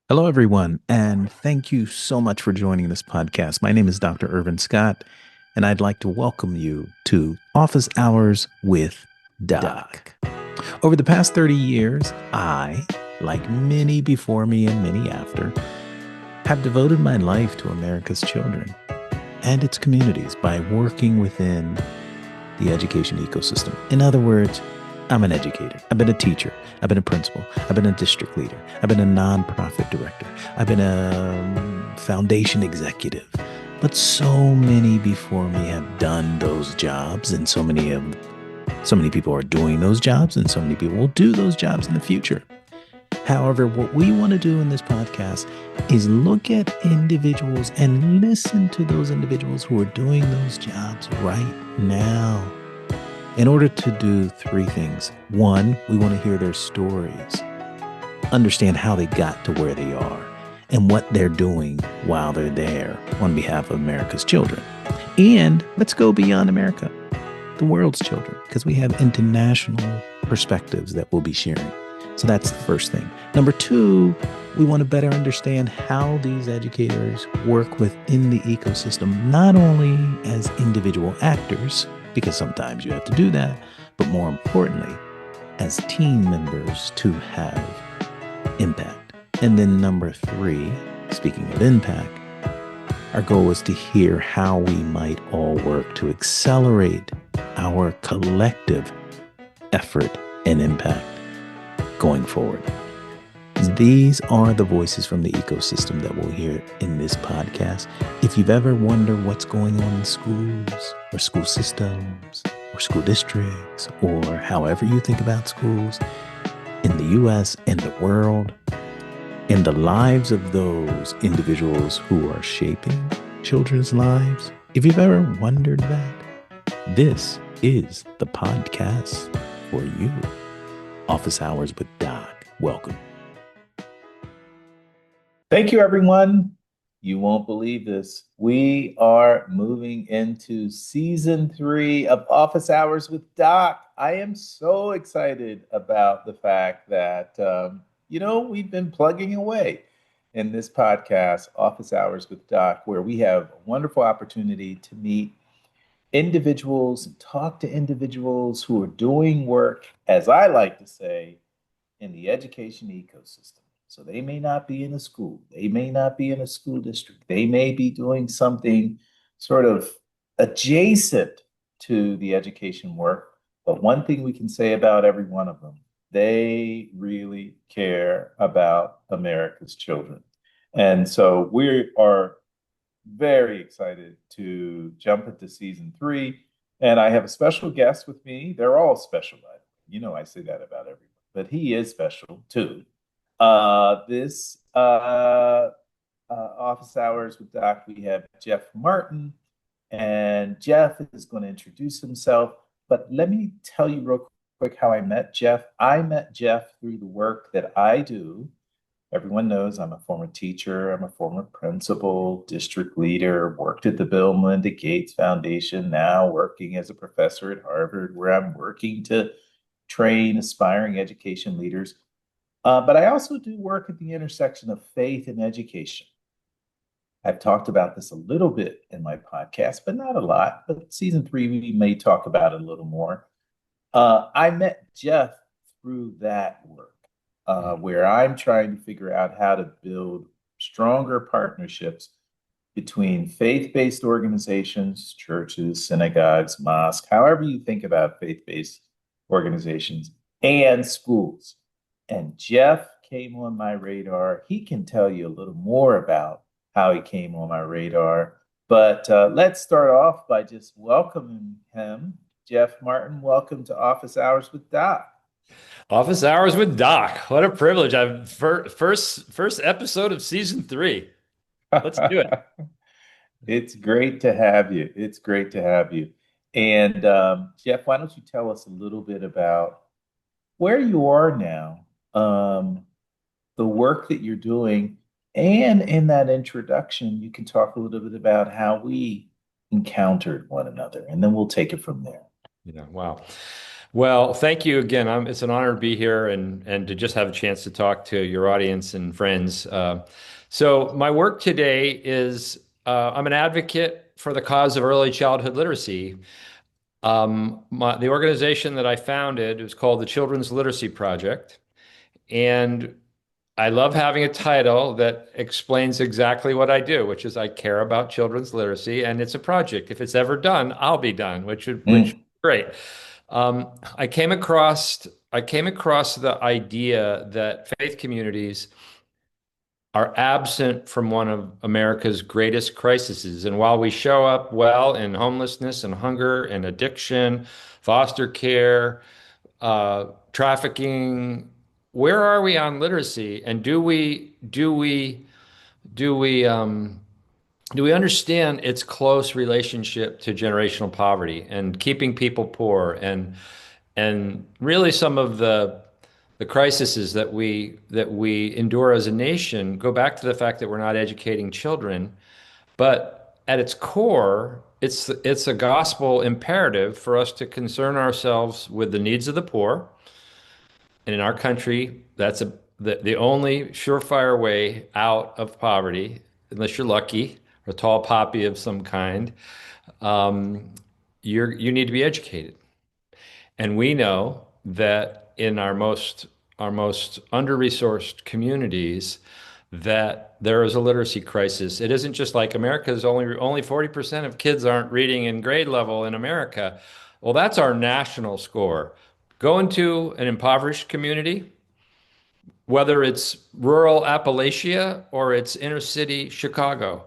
Hello, everyone, and thank you so much for joining this podcast. My name is Dr. Irvin Scott, and I'd like to welcome you to Office Hours with Doc. Over the past 30 years, I, like many before me and many after, have devoted my life to America's children and its communities by working within the education ecosystem. In other words, I'm an educator. I've been a teacher. I've been a principal. I've been a district leader. I've been a nonprofit director. I've been a foundation executive. But so many before me have done those jobs, and so many people are doing those jobs, and so many people will do those jobs in the future. However, what we want to do in this podcast is look at individuals and listen to those individuals who are doing those jobs right now in order to do three things. One, we want to hear their stories, understand how they got to where they are, and what they're doing while they're there on behalf of America's children. And let's go beyond America, the world's children, because we have international perspectives that we'll be sharing. So that's the first thing. Number two, we want to better understand how these educators work within the ecosystem, not only as individual actors, because sometimes you have to do that, but more importantly, as team members to have impact. And then number three, speaking of impact, our goal is to hear how we might all work to accelerate our collective effort and impact going forward. These are the voices from the ecosystem that we'll hear in this podcast. If you've ever wondered what's going on in schools or school systems or school districts or however you think about schools in the US and the world and the lives of those individuals who are shaping children's lives, if you've ever wondered that, this is the podcast for you. Office Hours with Doc. Welcome. Thank you, everyone. You won't believe this. We are moving into season 3 of Office Hours with Doc. I am so excited about the fact that, we've been plugging away in this podcast, Office Hours with Doc, where we have a wonderful opportunity to meet individuals and talk to individuals who are doing work, as I like to say, in the education ecosystem. So they may not be in a school, they may not be in a school district, they may be doing something sort of adjacent to the education work. But one thing we can say about every one of them, they really care about America's children. And so we are very excited to jump into season 3. And I have a special guest with me. They're all special. I say that about everyone, but he is special too. This Office Hours with Doc, we have Jeff Martin, and Jeff is going to introduce himself. But let me tell you real quick how I met Jeff. I met Jeff through the work that I do. Everyone knows I'm a former teacher, I'm a former principal, district leader, worked at the Bill and Melinda Gates Foundation, now working as a professor at Harvard, where I'm working to train aspiring education leaders. But I also do work at the intersection of faith and education. I've talked about this a little bit in my podcast, but not a lot. But season 3, we may talk about it a little more. I met Jeff through that work, where I'm trying to figure out how to build stronger partnerships between faith-based organizations, churches, synagogues, mosques, however you think about faith-based organizations, and schools. And Jeff came on my radar. He can tell you a little more about how he came on my radar. But let's start off by just welcoming him. Jeff Martin, welcome to Office Hours with Doc. Office Hours with Doc. What a privilege. I'm first episode of season 3. Let's do it. It's great to have you. It's great to have you. And Jeff, why don't you tell us a little bit about where you are now, the work that you're doing, and in that introduction, you can talk a little bit about how we encountered one another, and then we'll take it from there. Yeah, wow. Well, thank you again. It's an honor to be here and to just have a chance to talk to your audience and friends. So my work today is I'm an advocate for the cause of early childhood literacy. The organization that I founded is called the Children's Literacy Project, and I love having a title that explains exactly what I do, which is I care about children's literacy, and it's a project. If it's ever done, I'll be done, which Mm, great. I came across the idea that faith communities are absent from one of America's greatest crises. And while we show up well in homelessness and hunger and addiction, foster care, trafficking, where are we on literacy? And do we do we understand its close relationship to generational poverty and keeping people poor and really some of the crises that we endure as a nation go back to the fact that we're not educating children, but at its core, it's a gospel imperative for us to concern ourselves with the needs of the poor. And in our country, the only surefire way out of poverty, unless you're lucky, or a tall poppy of some kind, um, you need to be educated. And we know that in our most under-resourced communities, that there is a literacy crisis. It isn't just like America's only 40% of kids aren't reading in grade level in America. Well, that's our national score. Go into an impoverished community, whether it's rural Appalachia or it's inner city Chicago,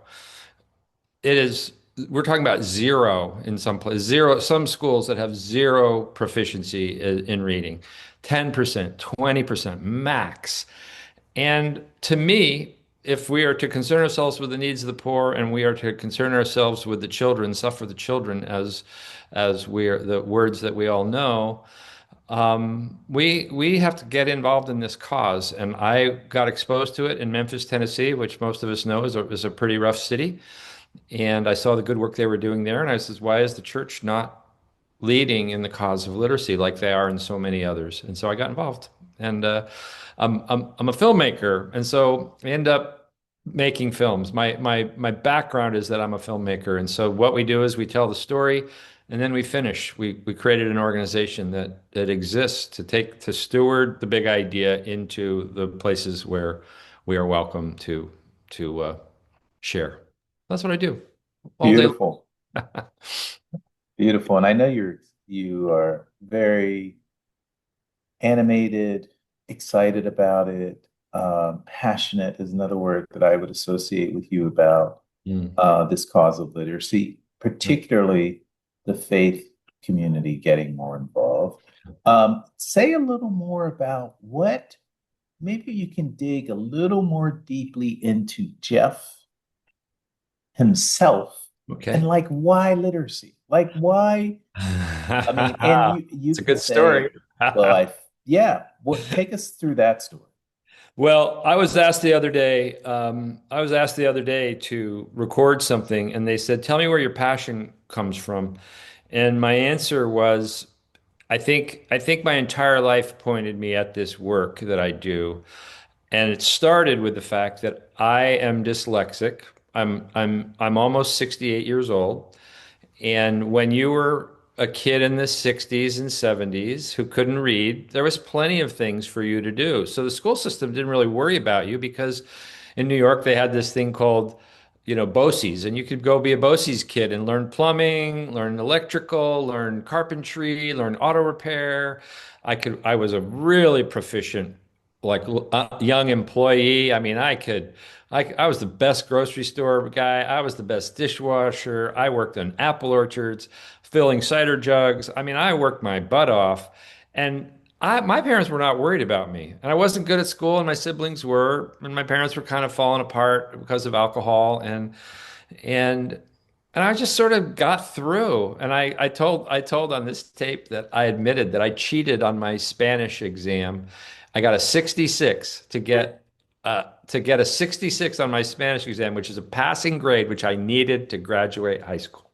it is, we're talking about zero in some places, zero, some schools that have zero proficiency in reading, 10%, 20% max. And to me, if we are to concern ourselves with the needs of the poor and we are to concern ourselves with the children, suffer the children as we are the words that we all know, we have to get involved in this cause. And I got exposed to it in Memphis, Tennessee, which most of us know is a pretty rough city. And I saw the good work they were doing there. And I says, why is the church not leading in the cause of literacy like they are in so many others? And so I got involved. And I'm a filmmaker. And so I end up making films. My background is that I'm a filmmaker. And so what we do is we tell the story and then we finish. We created an organization that exists to steward the big idea into the places where we are welcome to share. That's what I do all day beautiful, long. beautiful. And I know you are very animated, excited about it. Passionate is another word that I would associate with you about Mm. this cause of literacy, particularly the faith community getting more involved. Say a little more about what, maybe you can dig a little more deeply into Jeff himself and Okay. like why literacy? Like why? I mean, and you It's a could good story. say, well, yeah, what take us through that story. Well, I was asked the other day to record something, and they said, "Tell me where your passion comes from." And my answer was, I think my entire life pointed me at this work that I do. And it started with the fact that I am dyslexic. I'm almost 68 years old. And when you were a kid in the 60s and 70s who couldn't read, there was plenty of things for you to do. So the school system didn't really worry about you because in New York they had this thing called, BOCES, and you could go be a BOCES kid and learn plumbing, learn electrical, learn carpentry, learn auto repair. I was a really proficient like young employee. I mean, I was the best grocery store guy. I was the best dishwasher. I worked in apple orchards, filling cider jugs. I mean, I worked my butt off. And my parents were not worried about me. And I wasn't good at school, and my siblings were. And my parents were kind of falling apart because of alcohol. And I just sort of got through. And I told on this tape that I admitted that I cheated on my Spanish exam. I got a 66 to get a 66 on my Spanish exam, which is a passing grade, which I needed to graduate high school.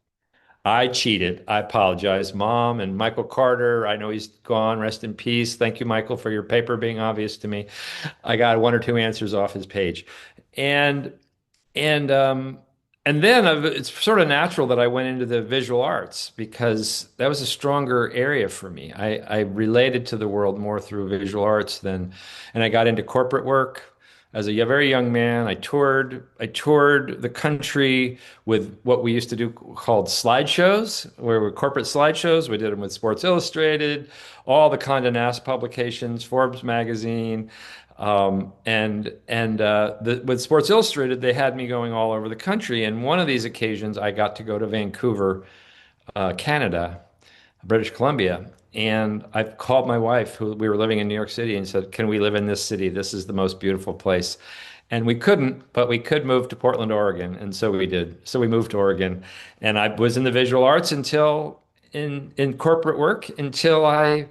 I cheated. I apologize, Mom and Michael Carter. I know he's gone. Rest in peace. Thank you, Michael, for your paper being obvious to me. I got one or two answers off his page, and and um, and then it's sort of natural that I went into the visual arts because that was a stronger area for me. I related to the world more through visual arts than, and I got into corporate work as a very young man. I toured the country with what we used to do called slideshows, where were corporate slideshows. We did them with Sports Illustrated, all the Condé Nast publications, Forbes magazine. With Sports Illustrated, they had me going all over the country. And one of these occasions, I got to go to Vancouver, Canada, British Columbia. And I called my wife, who we were living in New York City, and said, "Can we live in this city? This is the most beautiful place." And we couldn't, but we could move to Portland, Oregon. And so we did. So we moved to Oregon. And I was in the visual arts until in corporate work until I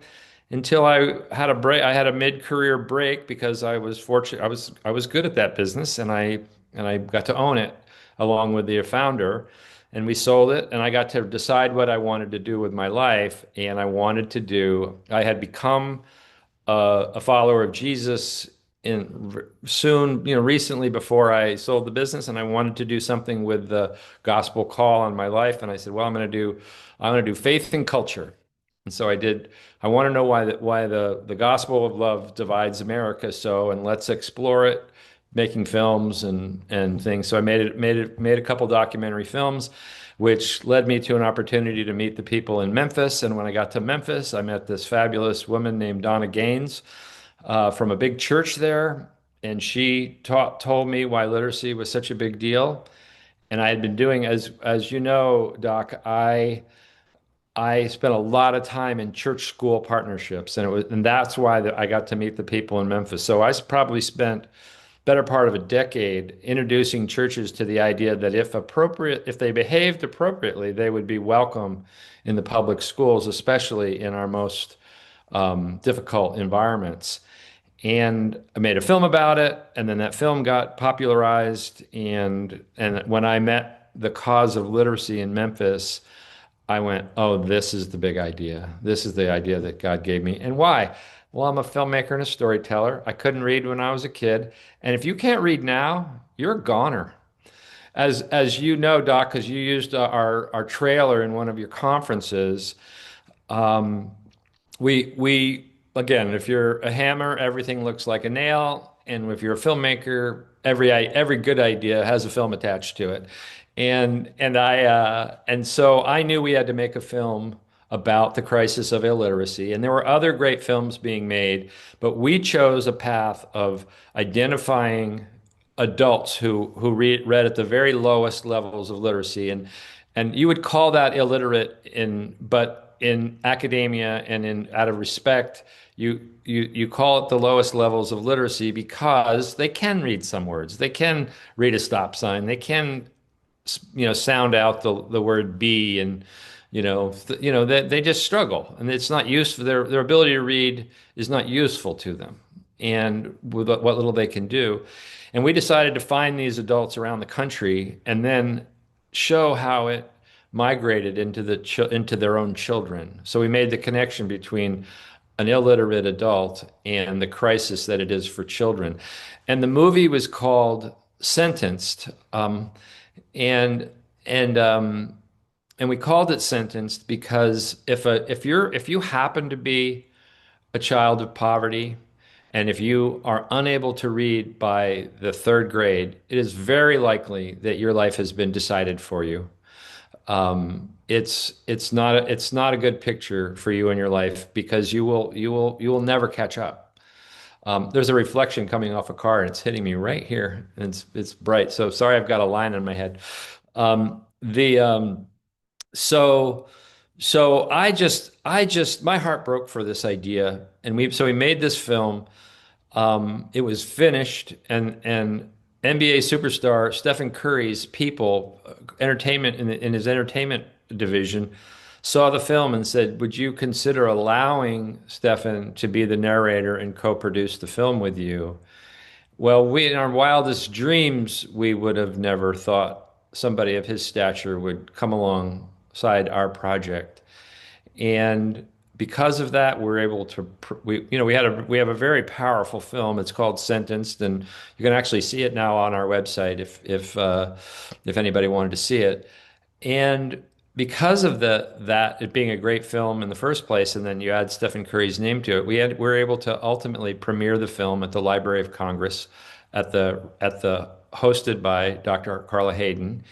had a break. I had a mid-career break because I was fortunate. I was good at that business, and I got to own it along with the founder, and we sold it. And I got to decide what I wanted to do with my life. And I wanted to do. I had become a follower of Jesus soon, recently before I sold the business, and I wanted to do something with the gospel call on my life. And I said, well, I'm going to do faith and culture. And so I did. I want to know why the gospel of love divides America so, and let's explore it, making films and things. So I made a couple documentary films, which led me to an opportunity to meet the people in Memphis. And when I got to Memphis, I met this fabulous woman named Donna Gaines from a big church there, and she told me why literacy was such a big deal. And I had been doing, as you know, Doc, I spent a lot of time in church school partnerships, and that's why I got to meet the people in Memphis. So I probably spent better part of a decade introducing churches to the idea that if they behaved appropriately, they would be welcome in the public schools, especially in our most difficult environments. And I made a film about it, and then that film got popularized. And when I met the cause of literacy in Memphis, I went, oh, this is the big idea. This is the idea that God gave me. And why? Well, I'm a filmmaker and a storyteller. I couldn't read when I was a kid. And if you can't read now, you're a goner. As you know, Doc, because you used our trailer in one of your conferences, um, we again, if you're a hammer, everything looks like a nail, and if you're a filmmaker, every good idea has a film attached to it. And so I knew we had to make a film about the crisis of illiteracy, and there were other great films being made, but we chose a path of identifying adults who read at the very lowest levels of literacy, and you would call that illiterate but in academia and in out of respect, you call it the lowest levels of literacy because they can read some words, they can read a stop sign, they can sound out the word "be," and they just struggle, and it's not useful. Their ability to read is not useful to them, and with what little they can do. And we decided to find these adults around the country and then show how it migrated into their own children. So we made the connection between an illiterate adult and the crisis that it is for children. And the movie was called Sentenced. And and um, and we called it sentenced because if you happen to be a child of poverty, and if you are unable to read by the third grade, it is very likely that your life has been decided for you. It's not a good picture for you in your life because you will never catch up. There's a reflection coming off a car, and it's hitting me right here, and it's bright. So sorry, I've got a line on my head. The so I just my heart broke for this idea, and we made this film. It was finished, and NBA superstar Stephen Curry's people, entertainment in his entertainment division, saw the film and said, "Would you consider allowing Stephen to be the narrator and co-produce the film with you?" Well, we in our wildest dreams, we would have never thought somebody of his stature would come along alongside our project. And because of that, we're able to we have a very powerful film. It's called Sentenced, and you can actually see it now on our website if anybody wanted to see it. And because of that it being a great film in the first place, and then you add Stephen Curry's name to it, we were able to ultimately premiere the film at the Library of Congress at the hosted by Dr. Carla Hayden.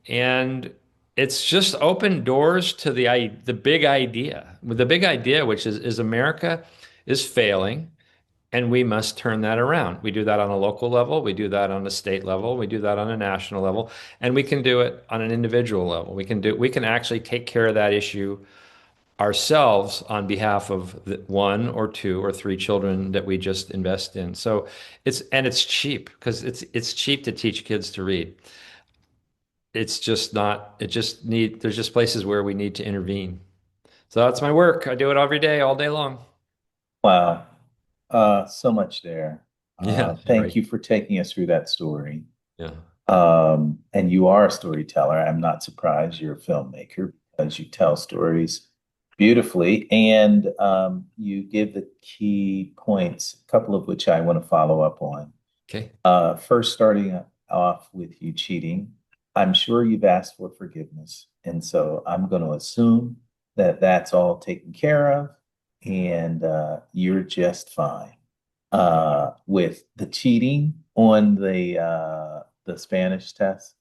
And it's just opened doors to the big idea. The big idea, which is America is failing, and we must turn that around. We do that on a local level, we do that on a state level, we do that on a national level, and we can do it on an individual level. We can actually take care of that issue ourselves on behalf of the one or two or three children that we just invest in. So it's cheap because it's cheap to teach kids to read. It's just not, there's just places where we need to intervene. So that's my work. I do it every day, all day long. Wow. So much there. Yeah, Thank right. you for taking us through that story. Yeah. And you are a storyteller. I'm not surprised you're a filmmaker because you tell stories beautifully and you give the key points, a couple of which I want to follow up on. Okay. First, starting off with you cheating, I'm sure you've asked for forgiveness. And so I'm going to assume that that's all taken care of and you're just fine. With the cheating on the Spanish test.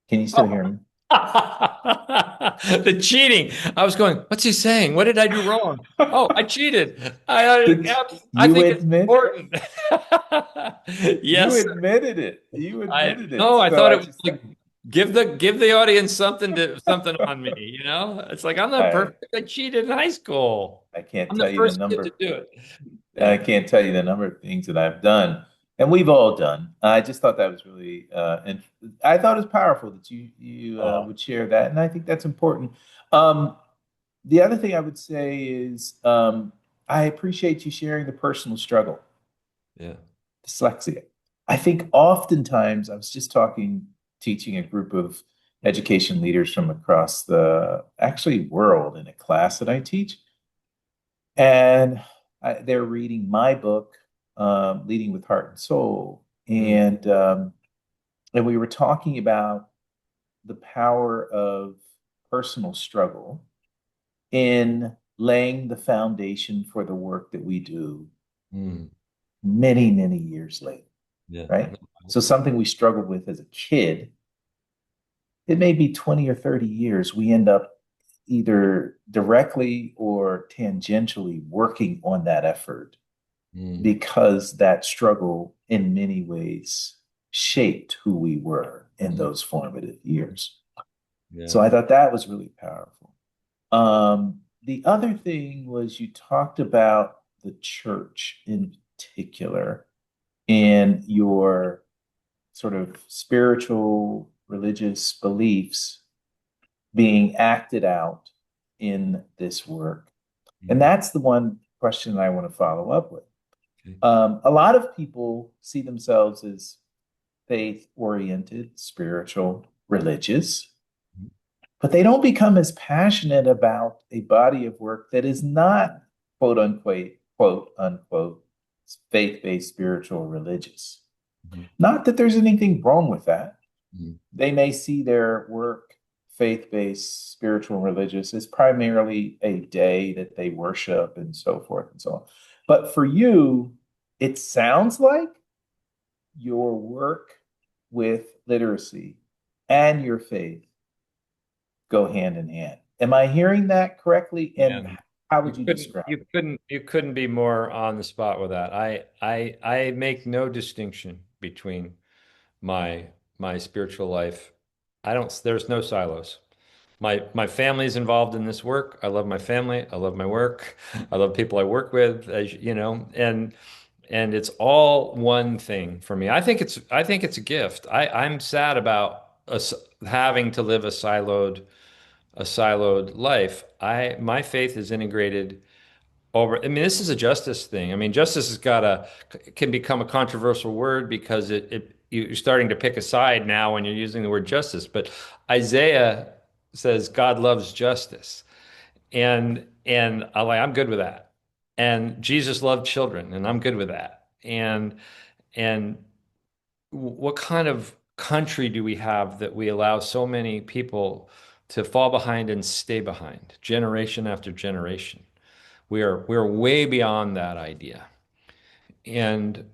Can you still hear me? The cheating. I was going, what's he saying? What did I do wrong? Oh, I cheated. I You think it's admit important. you Yes. admitted it. You admitted it. No, I So thought I it was just like give the audience something on me, you know? It's like I'm not I perfect. I cheated in high school. I can't I'm the tell you the first kid to number. do it. I Yeah. can't tell you the number of things that I've done, and we've all done. I just thought that was really, and I thought it was powerful that you Oh, would share that, and I think that's important. Um, the other thing I would say is I appreciate you sharing the personal struggle, yeah. dyslexia. I think oftentimes I was just teaching a group of education leaders from across the actually world in a class that I teach. And they're reading my book, Leading with Heart and Soul. Mm, And we were talking about the power of personal struggle in laying the foundation for the work that we do mm, many, many years later, yeah. right? So something we struggled with as a kid, it may be 20 or 30 years, we end up either directly or tangentially working on that effort Mm, because that struggle in many ways shaped who we were in mm, those formative years. yeah. So I thought that was really powerful. The other thing was you talked about the church in particular and your sort of spiritual religious beliefs being acted out in this work. And Mm, that's the one question I want to follow up with. okay. A lot of people see themselves as faith oriented, spiritual, religious, Mm, but they don't become as passionate about a body of work that is not quote unquote, faith based, spiritual, religious. mhm, Not that there's anything wrong with that. mhm, They may see their work, faith based, spiritual, and religious, as primarily a day that they worship and so forth and so on. But for you, it sounds like your work with literacy and your faith go hand in hand. Am I hearing that correctly? And Man, how would you describe it? you couldn't be more on the spot with that. I make no distinction between my my spiritual life. I don't, there's no silos. My family's involved in this work. I love my family. I love my work. I love people I work with, as you know, and it's all one thing for me. I think it's a gift. I'm sad about us having to live a siloed life. My faith is integrated over. I mean, this is a justice thing. I mean, justice has got a can become a controversial word because you're starting to pick a side now when you're using the word justice. But Isaiah says God loves justice. And I'm good with that. And Jesus loved children, and I'm good with that. And what kind of country do we have that we allow so many people to fall behind and stay behind, generation after generation? We are way beyond that idea. And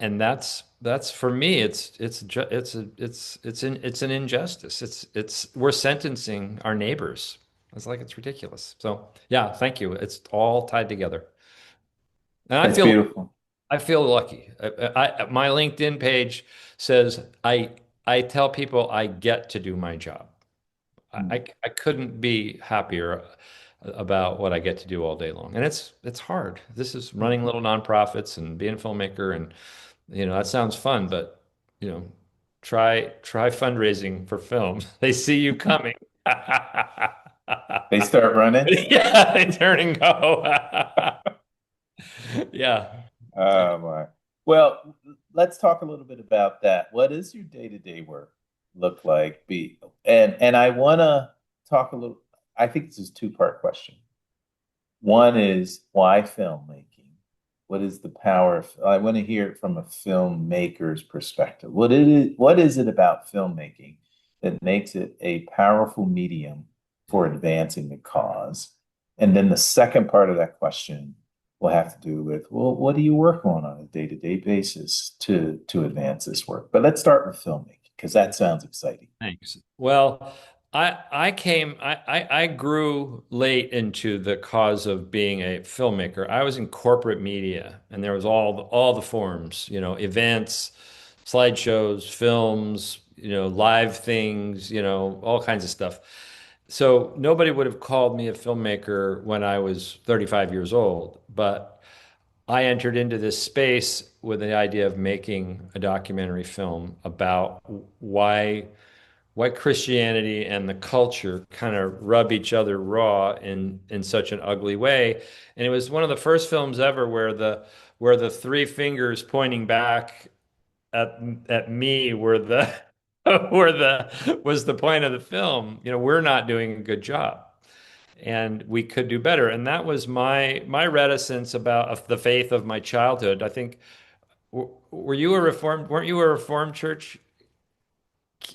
and that's for me, it's an injustice. It's we're sentencing our neighbors. It's like it's ridiculous. So yeah, thank you. It's all tied together. And That's beautiful. I feel lucky. My LinkedIn page says I tell people I get to do my job. Mm. I couldn't be happier about what I get to do all day long. And it's hard. This is running little nonprofits and being a filmmaker, and that sounds fun, but you know try fundraising for film. They see you coming. They start running. Yeah, they turn and go. Yeah. Oh my. Well, let's talk a little bit about that. What does your day-to-day work look like? And I want to talk a little. I think this is a two-part question. One is why filmmaking? What is the power of, I want to hear it from a filmmaker's perspective. What is it about filmmaking that makes it a powerful medium for advancing the cause? And then the second part of that question will have to do with, well, what do you work on a day-to-day basis to advance this work? But let's start with filmmaking because that sounds exciting. Thanks. Well, I grew late into the cause of being a filmmaker. I was in corporate media, and there was all the forms, events, slideshows, films, live things, all kinds of stuff. So nobody would have called me a filmmaker when I was 35 years old, but I entered into this space with the idea of making a documentary film about why Christianity and the culture kind of rub each other raw in such an ugly way. And it was one of the first films ever where the three fingers pointing back at at me were the were the was the point of the film. We're not doing a good job, and we could do better. And that was my reticence about of the faith of my childhood. I think were you a reformed weren't you a reformed church?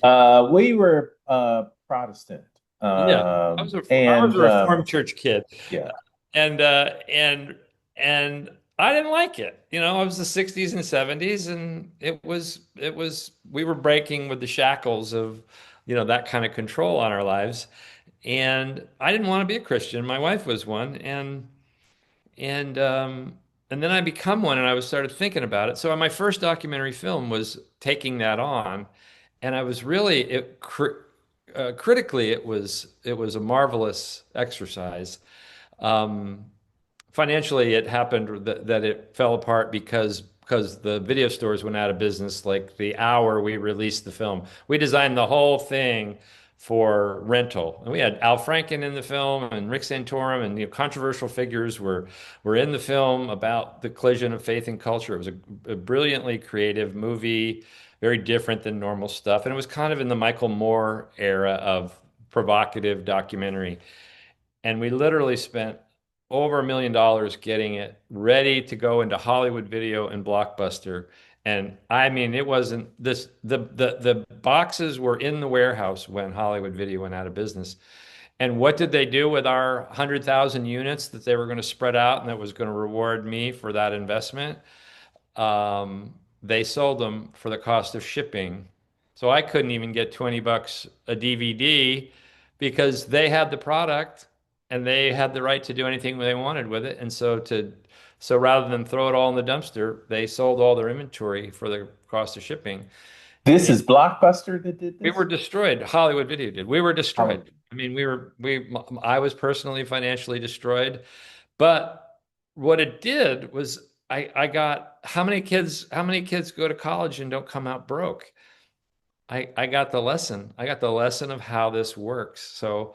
We were Protestant, Yeah, I was and a Reformed Church kid, yeah. and and I didn't like it. It was the '60s and '70s, and it was we were breaking with the shackles of that kind of control on our lives, and I didn't want to be a Christian. My wife was one, and and then I become one, and I was started thinking about it. So my first documentary film was taking that on, and I was really critically it was a marvelous exercise. Um, Financially, it happened that it fell apart because the video stores went out of business like the hour we released the film. We designed the whole thing for rental, and we had Al Franken in the film and Rick Santorum, and controversial figures were in the film about the collision of faith and culture. It was a brilliantly creative movie, very different than normal stuff, and it was kind of in the Michael Moore era of provocative documentary. And we literally spent over $1 million getting it ready to go into Hollywood Video and Blockbuster. And I mean, it wasn't this, the boxes were in the warehouse when Hollywood Video went out of business. And what did they do with our 100,000 units that they were going to spread out and that was going to reward me for that investment? They sold them for the cost of shipping. So I couldn't even get 20 bucks a DVD because they had the product and they had the right to do anything they wanted with it. And so rather than throw it all in the dumpster, they sold all their inventory for the cost of shipping. This And is Blockbuster that did we were this? destroyed. Hollywood Video did. We were Hollywood. destroyed. I mean, I was personally financially destroyed. But what it did was I got how many kids go to college and don't come out broke? I got the lesson. I got the lesson of how this works. So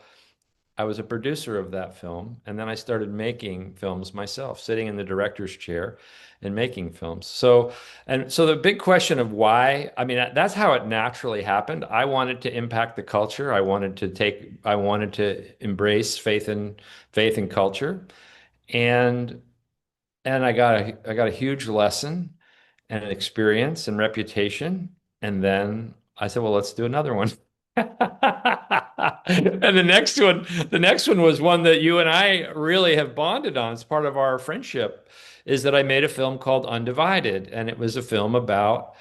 I was a producer of that film, and then I started making films myself, sitting in the director's chair and making films. So the big question of why, I mean, that's how it naturally happened. I wanted to impact the culture. I wanted to embrace faith and culture. And I got a huge lesson and an experience and reputation. And then I said, well, let's do another one. And the next one was one that you and I really have bonded on. It's part of our friendship, is that I made a film called Undivided, and it was a film about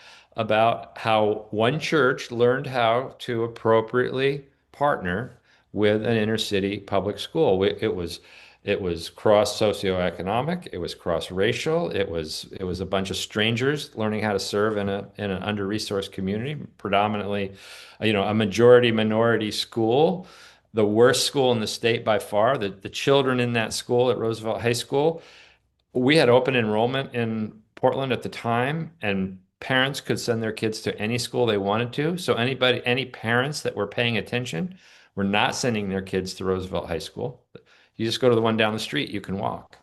how one church learned how to appropriately partner with an inner city public school. It was cross socioeconomic, it was cross racial, it was a bunch of strangers learning how to serve in an under-resourced community, predominantly, a majority minority school, the worst school in the state by far. The children in that school at Roosevelt High School, we had open enrollment in Portland at the time, and parents could send their kids to any school they wanted to. So any parents that were paying attention were not sending their kids to Roosevelt High School. You just go to the one down the street, you can walk.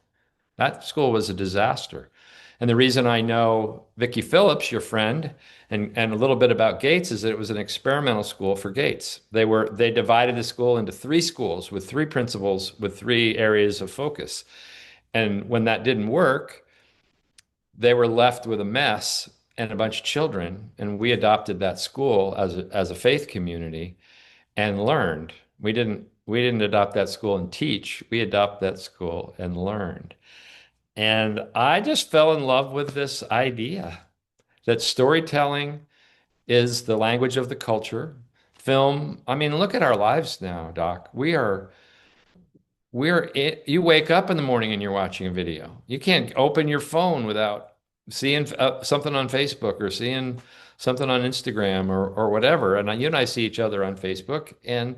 That school was a disaster. And the reason I know Vicki Phillips, your friend, and a little bit about Gates is that it was an experimental school for Gates. They divided the school into three schools with three principals with three areas of focus. And when that didn't work, they were left with a mess and a bunch of children. And we adopted that school as a faith community and learned. We didn't adopt that school and teach. We adopted that school and learned. And I just fell in love with this idea that storytelling is the language of the culture. Film, I mean, look at our lives now, Doc. You wake up in the morning and you're watching a video. You can't open your phone without seeing something on Facebook or seeing something on Instagram or whatever. And you and I see each other on Facebook, and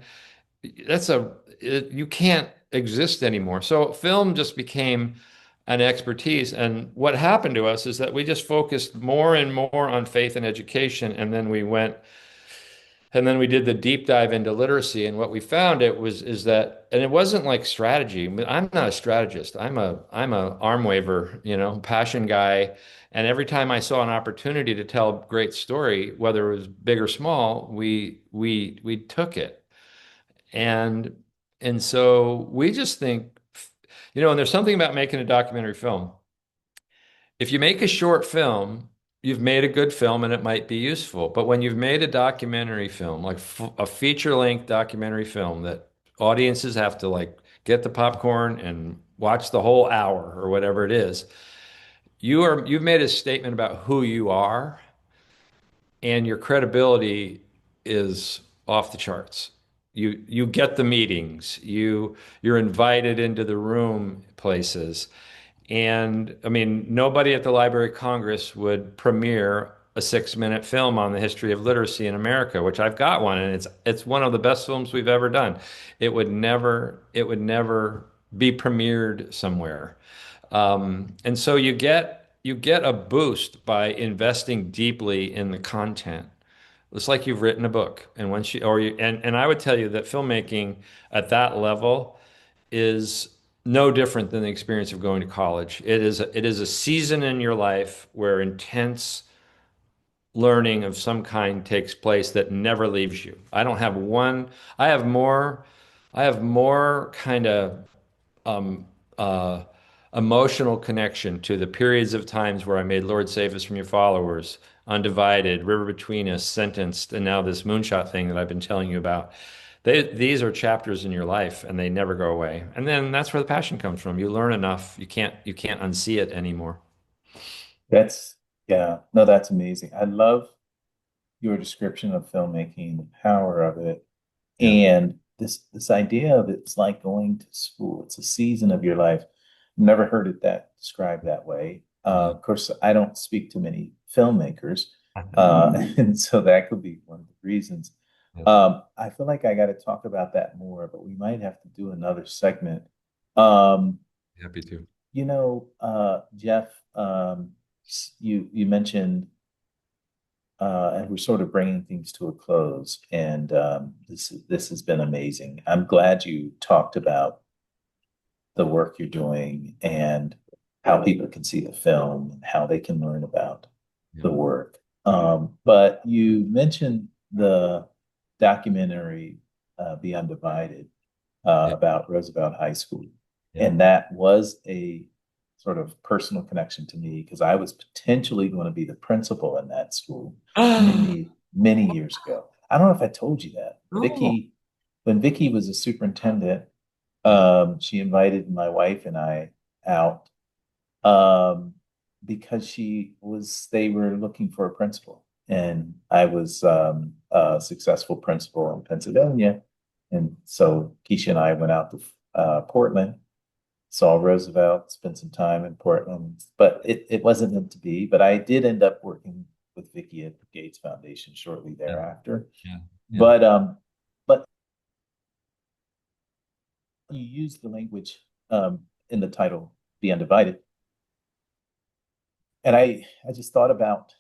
you can't exist anymore. So film just became an expertise. And what happened to us is that we just focused more and more on faith and education, and then we did the deep dive into literacy. And what we found is that, and it wasn't like strategy. I mean, I'm not a strategist. I'm a arm waver, passion guy. And every time I saw an opportunity to tell a great story, whether it was big or small, we took it. And and so we just think, and there's something about making a documentary film. If you make a short film, you've made a good film and it might be useful. But when you've made a documentary film, like a feature-length documentary film that audiences have to like get the popcorn and watch the whole hour or whatever it is, you've made a statement about who you are, and your credibility is off the charts. You get the meetings, you're invited into the room places. And I mean, nobody at the Library of Congress would premiere a 6-minute film on the history of literacy in America, which I've got one, and it's one of the best films we've ever done. It would never be premiered somewhere. And so you get a boost by investing deeply in the content. It's like you've written a book, and once you or you and I would tell you that filmmaking at that level is no different than the experience of going to college. It is a season in your life where intense learning of some kind takes place that never leaves you. I don't have one. I have more. I have more kind of um, uh, emotional connection to the periods of times where I made Lord Save Us from Your Followers, Undivided, River Between Us, Sentenced, and now this moonshot thing that I've been telling you about. These are chapters in your life, and they never go away. And then that's where the passion comes from. You learn enough, you can't unsee it anymore. That's, yeah, no, that's amazing. I love your description of filmmaking, the power of it, Yeah. and this idea of it's like going to school. It's a season of your life. Never heard it that described that way. Yeah. Of course, I don't speak to many filmmakers, and so that could be one of the reasons. Yeah. I feel like I got to talk about that more, but we might have to do another segment. Um, Happy to. Jeff, you mentioned and we're sort of bringing things to a close. And this has been amazing. I'm glad you talked about the work you're doing and how people can see the film and how they can learn about Yeah. the work. But you mentioned the documentary Be Undivided Yeah. about Roosevelt High School. Yeah. And that was a sort of personal connection to me because I was potentially going to be the principal in that school many years ago. I don't know if I told you that. Oh. When Vicky was a superintendent, Yeah. she invited my wife and I out um, because they were looking for a principal. And I was a successful principal in Pennsylvania. And so Keisha and I went out to Portland, saw Roosevelt, spent some time in Portland, but it wasn't meant to be. But I did end up working with Vicky at the Gates Foundation shortly Yeah. thereafter. Yeah. Yeah. But but you use the language in the title "Be Undivided," and I just thought about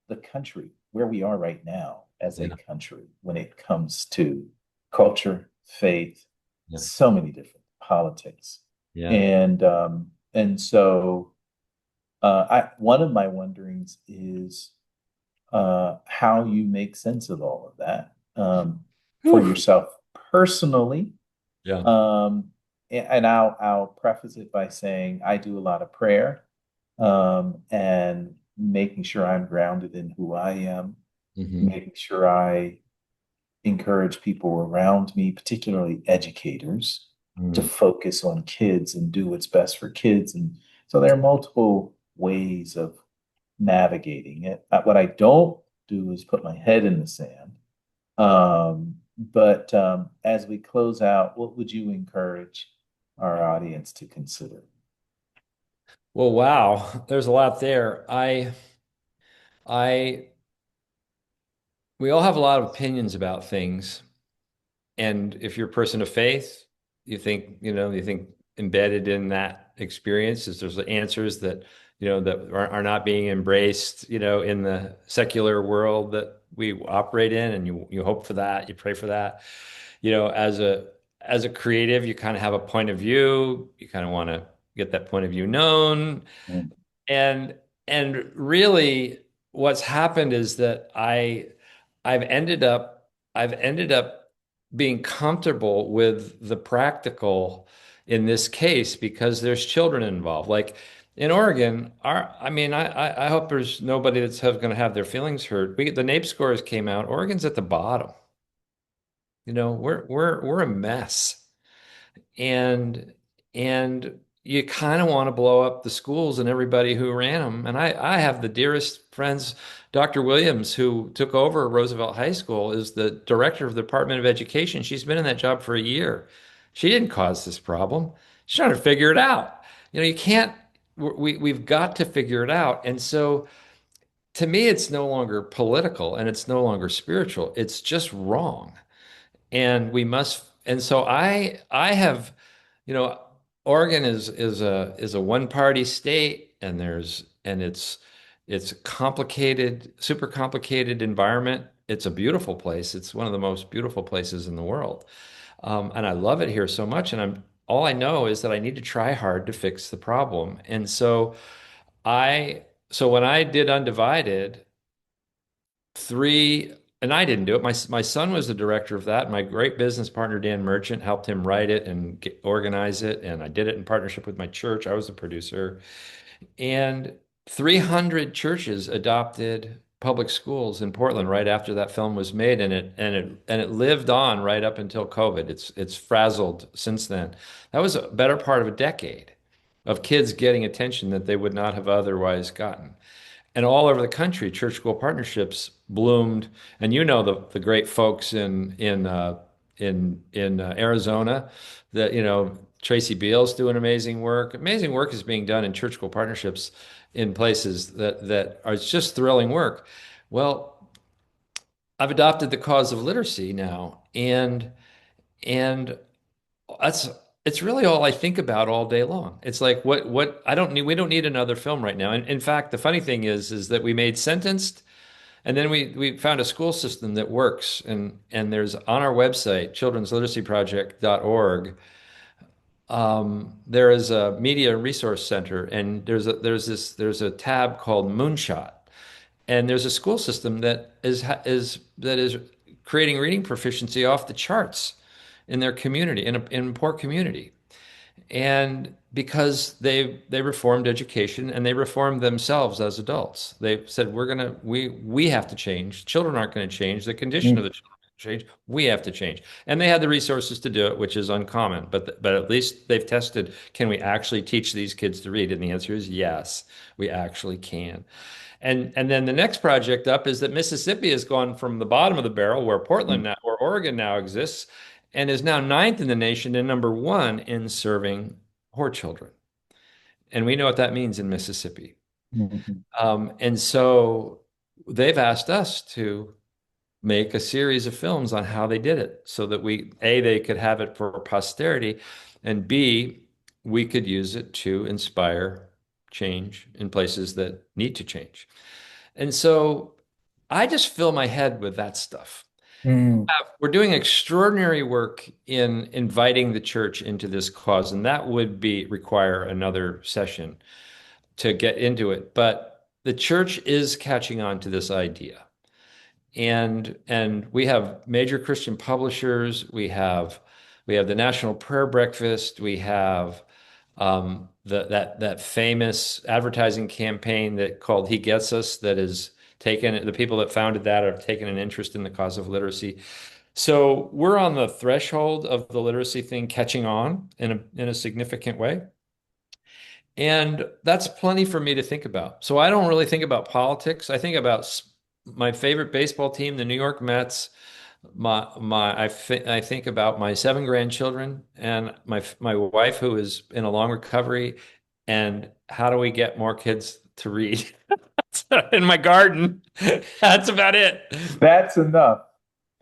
the country where we are right now as a Yeah. country when it comes to culture, faith, Yeah. so many different politics, Yeah. and so I one of my wonderings is how you make sense of all of that for Whew. yourself personally. Yeah. Um, and I'll preface it by saying I do a lot of prayer and making sure I'm grounded in who I am, Hmm. making sure I encourage people around me, particularly educators, to Hmm. focus on kids and do what's best for kids. And so there are multiple ways of navigating it. What I don't do is put my head in the sand. But as we close out, what would you encourage our audience to consider? Well, wow. There's a lot there. I, we all have a lot of opinions about things. And if you're a person of faith, you think embedded in that experience is there's answers that, that are not being embraced, in the secular world that we operate in. And you hope for that, you pray for that. As a creative, you kind of have a point of view. You kind of want to get that point of view known. Mm, And really what's happened is that I've ended up being comfortable with the practical in this case because there's children involved. Like in Oregon, I mean, I hope there's nobody that's going to have their feelings hurt. The NAEP scores came out. Oregon's at the bottom. We're a mess, and and you kind of want to blow up the schools and everybody who ran them. And I have the dearest friends. Dr. Williams, who took over Roosevelt High School, is the director of the Department of Education. She's been in that job for a year. She didn't cause this problem. She's trying to figure it out. You can't. We've got to figure it out. And so, to me, it's no longer political and it's no longer spiritual. It's just wrong, and we must. And so I have, you know, Oregon is a one party state, and it's a complicated, super complicated environment. It's a beautiful place. It's one of the most beautiful places in the world, and I love it here so much. And all I know is that I need to try hard to fix the problem. And I so when I did Undivided, three, and I didn't do it. My son was the director of that. My great business partner, Dan Merchant, helped him write it and organize it. And I did it in partnership with my church. I was the producer. And 300 churches adopted public schools in Portland right after that film was made. And it lived on right up until COVID. It's frazzled since then. That was a better part of a decade of kids getting attention that they would not have otherwise gotten. And all over the country, church school partnerships bloomed. And the great folks in Arizona, that Tracy Beals doing amazing work. Amazing work is being done in church school partnerships in places that are just thrilling work. Well, I've adopted the cause of literacy now, and that's it's really all I think about all day long. It's like what I don't need. We don't need another film right now. And in fact, the funny thing is that we made Sentenced, And then we found a school system that works, and there's on our website, children'sliteracyproject.org, there is a media resource center, and there's a tab called Moonshot, and there's a school system that is creating reading proficiency off the charts in their community, in a poor community. And because they reformed education and they reformed themselves as adults. They said we have to change. Children aren't going to change. The condition of the children change. We have to change. And they had the resources to do it, which is uncommon. But at least they've tested, can we actually teach these kids to read? And the answer is yes, we actually can. And then the next project up is that Mississippi has gone from the bottom of the barrel, where where Oregon now exists, and is now ninth in the nation and number one in serving poor children. And we know what that means in Mississippi. Mhm. And so they've asked us to make a series of films on how they did it, so that they could have it for posterity, and B, we could use it to inspire change in places that need to change. And so I just fill my head with that stuff. Mm. We're doing extraordinary work in inviting the church into this cause, and that would be require another session to get into it. But the church is catching on to this idea. And we have major Christian publishers, we have the National Prayer Breakfast, we have that famous advertising campaign that called He Gets Us, that is taken, the people that founded that have taken an interest in the cause of literacy. So we're on the threshold of the literacy thing catching on in a significant way. And that's plenty for me to think about. So I don't really think about politics. I think about my favorite baseball team, the New York Mets. I think about my seven grandchildren and my wife, who is in a long recovery, and how do we get more kids to read in my garden. That's about it. That's enough.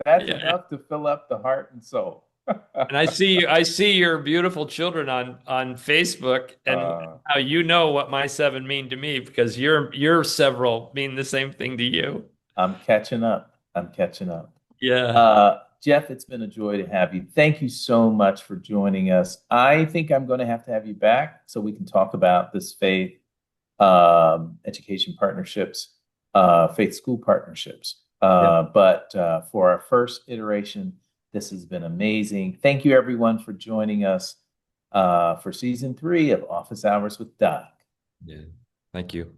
That's Yeah. enough to fill up the heart and soul. And I see your beautiful children on Facebook, and uh, how you know what my seven mean to me, because your several mean the same thing to you. I'm catching up. I'm catching up. Yeah. Jeff, it's been a joy to have you. Thank you so much for joining us. I think I'm going to have you back so we can talk about this faith education partnerships, faith school partnerships. Yeah. But for our first iteration, this has been amazing. Thank you, everyone, for joining us for season 3 of Office Hours with Doc. Yeah. Thank you.